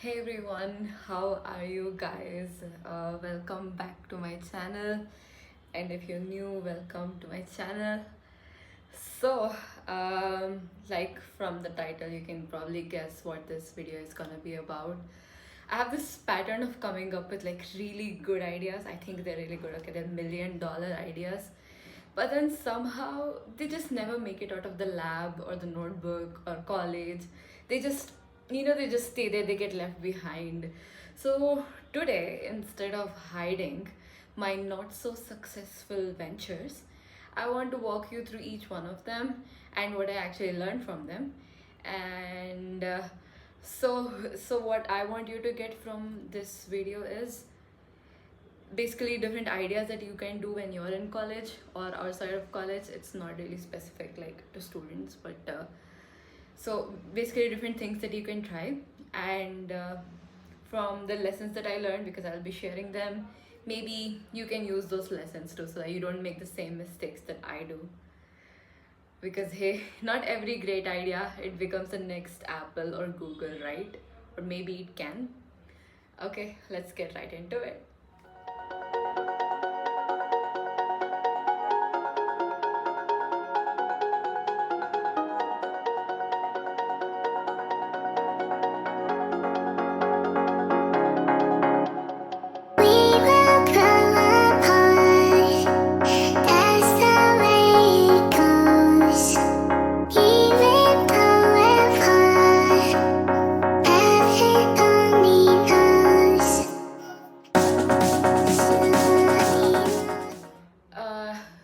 Hey everyone, how are you guys? Welcome back to my channel, and if you're new, welcome to my channel. So, like from the title, you can probably guess what this video is gonna be about. I have this pattern of coming up with like really good ideas. I think they're really good. Okay, they're $1 million ideas, but then somehow they just never make it out of the lab or the notebook or college. They just, they just stay there, they get left behind. So today, instead of hiding my not so successful ventures, I want to walk you through each one of them and what I actually learned from them. And so what I want you to get from this video is basically different ideas that you can do when you're in college or outside of college. It's not really specific like to students, but so basically different things that you can try. And from the lessons that I learned, because I'll be sharing them, maybe you can use those lessons too, so that you don't make the same mistakes that I do. Because hey, not every great idea it becomes the next Apple or Google, right? Or maybe it can. Okay, let's get right into it.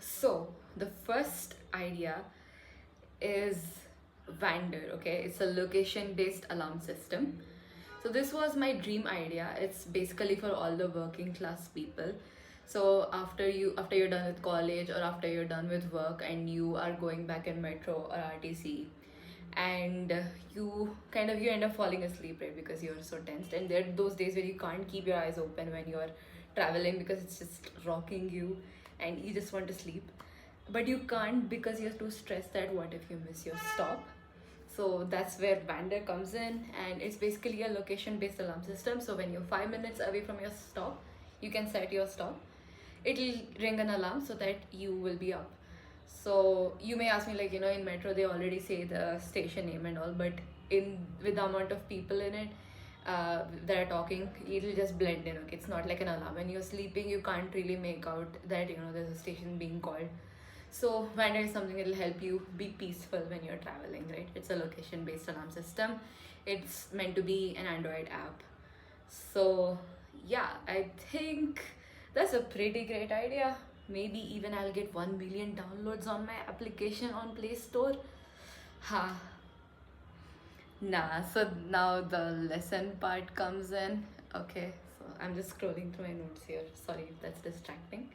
So the first idea is Vander. Okay, it's a location-based alarm system. So this was my dream idea. It's basically for all the working class people. So after you're done with college or after you're done with work and you are going back in metro or RTC, and you end up falling asleep, right? Because you're so tensed, and there are those days where you can't keep your eyes open when you're traveling because it's just rocking you and you just want to sleep, but you can't because you're too stressed that what if you miss your stop. So that's where Vander comes in, and it's basically a location based alarm system. So when you're 5 minutes away from your stop, you can set your stop. It'll ring an alarm so that you will be up. So you may ask me, like, in metro they already say the station name and all, but in with the amount of people in it that are talking, it'll just blend in. Okay, it's not like an alarm. When you're sleeping, you can't really make out that there's a station being called. So Vander is something that will help you be peaceful when you're traveling, right? It's a location based alarm system. It's meant to be an Android app. So yeah, I think that's a pretty great idea. Maybe even I'll get 1 million downloads on my application on Play Store. Ha. Nah, so now the lesson part comes in. Okay, so I'm just scrolling through my notes here. Sorry if that's distracting.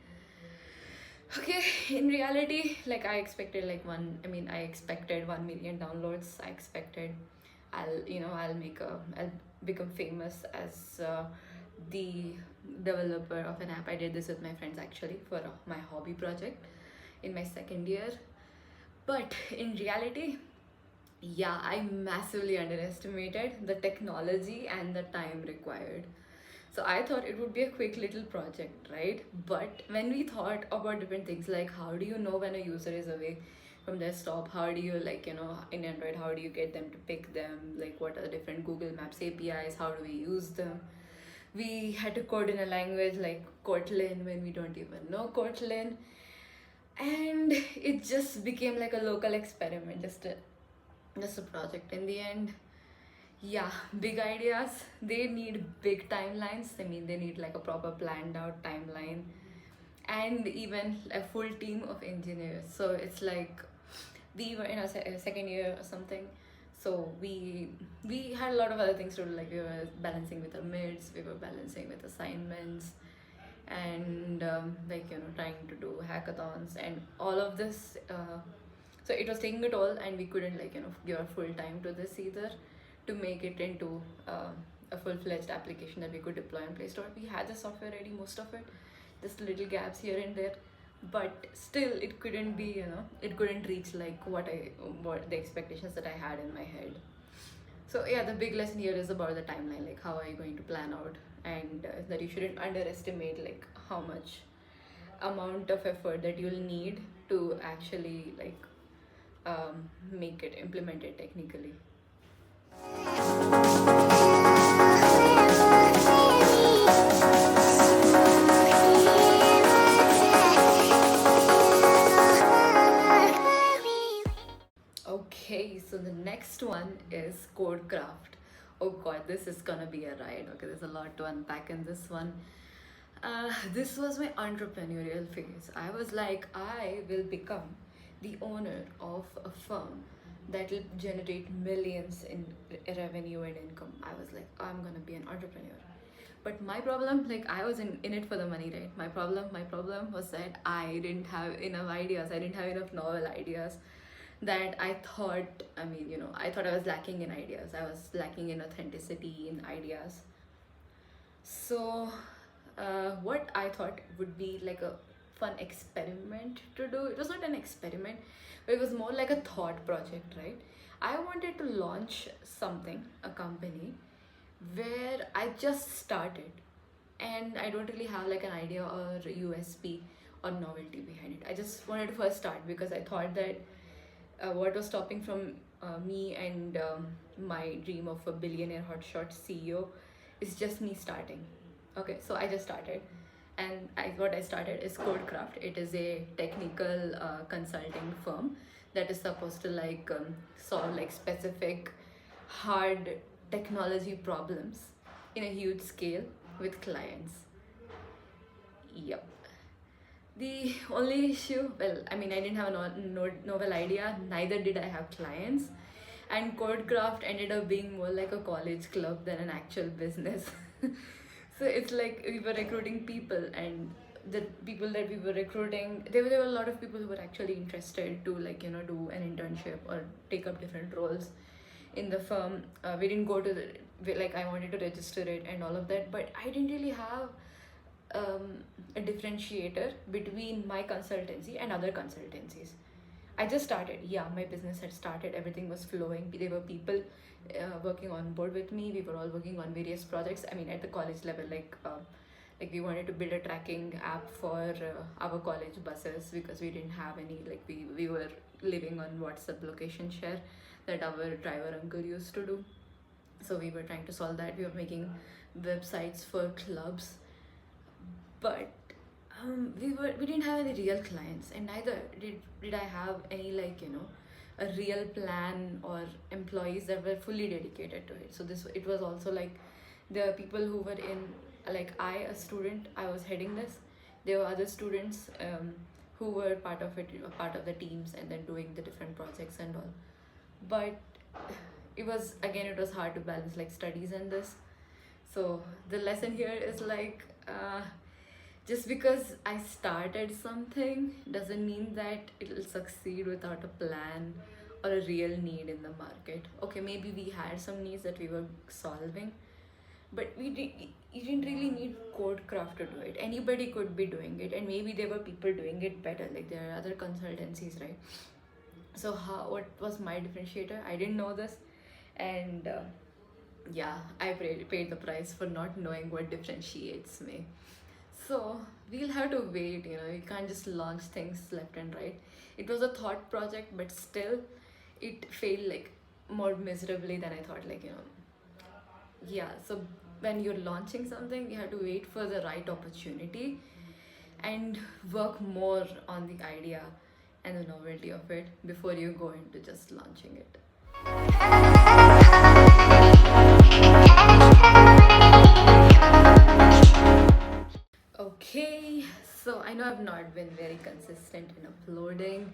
Okay, in reality, like I expected 1 million downloads. I expected I'll become famous as the developer of an app. I did this with my friends actually for my hobby project in my second year. But in reality, yeah, I massively underestimated the technology and the time required. So I thought it would be a quick little project, right? But when we thought about different things, like how do you know when a user is away from their stop? How do you, in Android, how do you get them to pick them? Like, what are the different Google Maps APIs? How do we use them? We had to code in a language like Kotlin when we don't even know Kotlin. And it just became like a local experiment, just a project in the end. Yeah, big ideas, they need big timelines. I mean, they need like a proper planned out timeline and even a full team of engineers. So it's like we were in a second year or something. So we had a lot of other things to do, like we were balancing with our mids, we were balancing with assignments, and trying to do hackathons and all of this. So it was taking a toll, and we couldn't give our full time to this either, to make it into a full-fledged application that we could deploy on Play Store. We had the software ready, most of it, just little gaps here and there, but still it couldn't be, it couldn't reach like what the expectations that I had in my head. So yeah, the big lesson here is about the timeline, like how are you going to plan out, and that you shouldn't underestimate like how much amount of effort that you'll need to actually like make it, implement it technically. Okay, so the next one is Codecraft. Oh god, this is gonna be a ride. Okay, there's a lot to unpack in this one. This was my entrepreneurial phase. I was like, I will become the owner of a firm that will generate millions in revenue and income. I was like, I'm gonna be an entrepreneur. But my problem, like I was in it for the money, right? My problem was that I didn't have enough ideas. I didn't have enough novel ideas that I thought, I mean, I thought I was lacking in ideas. I was lacking in authenticity in ideas. So, what I thought would be like a fun experiment to do, it was not an experiment, but it was more like a thought project, right? I wanted to launch something, a company, where I just started and I don't really have like an idea or USP or novelty behind it. I just wanted to first start because I thought that what was stopping from me and my dream of a billionaire hotshot CEO is just me starting. Okay, so I just started, and what I started is Codecraft. It is a technical consulting firm that is supposed to like solve like specific hard technology problems in a huge scale with clients. Yep. The only issue, well, I mean, I didn't have a novel idea, neither did I have clients, and Codecraft ended up being more like a college club than an actual business. So it's like we were recruiting people, and the people that we were recruiting, there were a lot of people who were actually interested to like do an internship or take up different roles in the firm. We didn't go to like I wanted to register it and all of that, but I didn't really have a differentiator between my consultancy and other consultancies. I just started. Yeah, my business had started. Everything was flowing. There were people working on board with me. We were all working on various projects. I mean, at the college level, like we wanted to build a tracking app for our college buses because we didn't have any. Like we were living on WhatsApp location share that our driver uncle used to do. So we were trying to solve that. We were making websites for clubs, but we didn't have any real clients, and neither did I have any like a real plan or employees that were fully dedicated to it. So this, it was also like the people who were in, like I, a student, I was heading this. There were other students who were part of it, part of the teams, and then doing the different projects and all. But it was hard to balance like studies and this. So the lesson here is like just because I started something doesn't mean that it'll succeed without a plan or a real need in the market. Okay, maybe we had some needs that we were solving, but you didn't really need Codecraft to do it. Anybody could be doing it, and maybe there were people doing it better. Like there are other consultancies, right? So what was my differentiator? I didn't know this, and yeah, I paid the price for not knowing what differentiates me. So we'll have to wait, you can't just launch things left and right. It was a thought project, but still it failed like more miserably than I thought. Like, yeah, so when you're launching something, you have to wait for the right opportunity and work more on the idea and the novelty of it before you go into just launching it. Okay, so I know I've not been very consistent in uploading.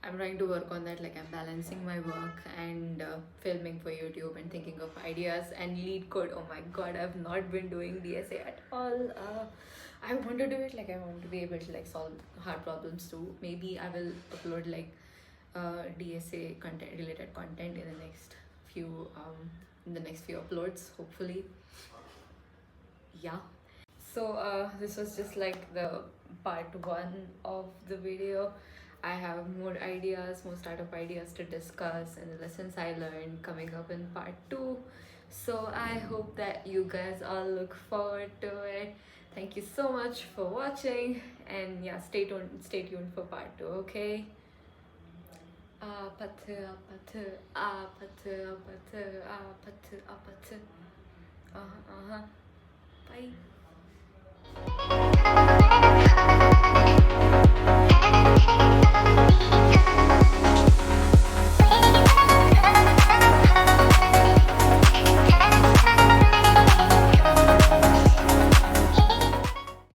I'm trying to work on that. Like I'm balancing my work and filming for YouTube and thinking of ideas and lead code. Oh my god, I've not been doing DSA at all. I want to do it. Like I want to be able to like solve hard problems too. Maybe I will upload like DSA content, related content in the next few uploads, hopefully. Yeah. So this was just like the part one of the video. I have more ideas, more startup ideas to discuss, and the lessons I learned coming up in part 2. So I hope that you guys all look forward to it. Thank you so much for watching, and yeah, stay tuned for part 2, okay? Apatı, apatı, apatı, apatı, apatı, apatı. Bye.